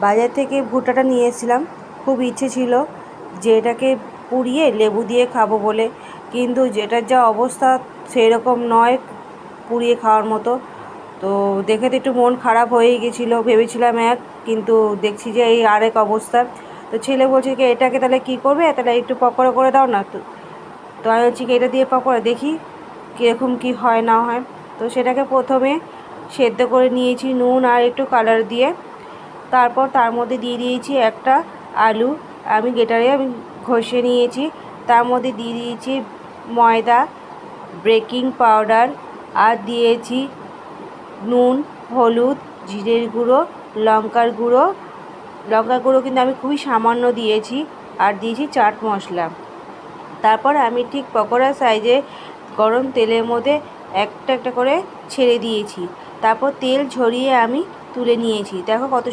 বাজার থেকে ভুট্টাটা নিয়ে এসেছিলাম। খুব ইচ্ছে ছিল যে এটাকে পুড়িয়ে লেবু দিয়ে খাবো বলে, কিন্তু যেটার যা অবস্থা সেরকম নয় পুড়িয়ে খাওয়ার মতো। তো দেখে তো একটু মন খারাপ হয়ে গেছিলো, ভেবেছিলাম এক, কিন্তু দেখছি যে এই আরেক অবস্থা। তো ছেলে বলছে কি এটাকে তাহলে কী করবে, তাহলে একটু পকোড়া করে দাও না। তো আমি বলছি কি এটা দিয়ে পকোড়া দেখি কীরকম কী হয় না হয়। তো সেটাকে প্রথমে সেদ্ধ করে নিয়েছি নুন আর একটু কালার দিয়ে। তারপর তার মধ্যে দিয়ে দিয়েছি একটা আলু, আমি ঘষে নিয়েছি। তার মধ্যে দিয়ে দিয়েছি ময়দা, বেকিং পাউডার, আর দিয়েছি নুন, হলুদ, জিরের গুঁড়ো, লঙ্কার গুঁড়ো কিন্তু আমি খুবই সামান্য দিয়েছি, আর দিয়েছি চাট মশলা। তারপর আমি ঠিক পকোড়া সাইজে গরম তেলের মধ্যে একটা একটা করে ছেড়ে দিয়েছি। তারপর তেল ঝরিয়ে আমি তুলে নিয়েছি। দেখো কত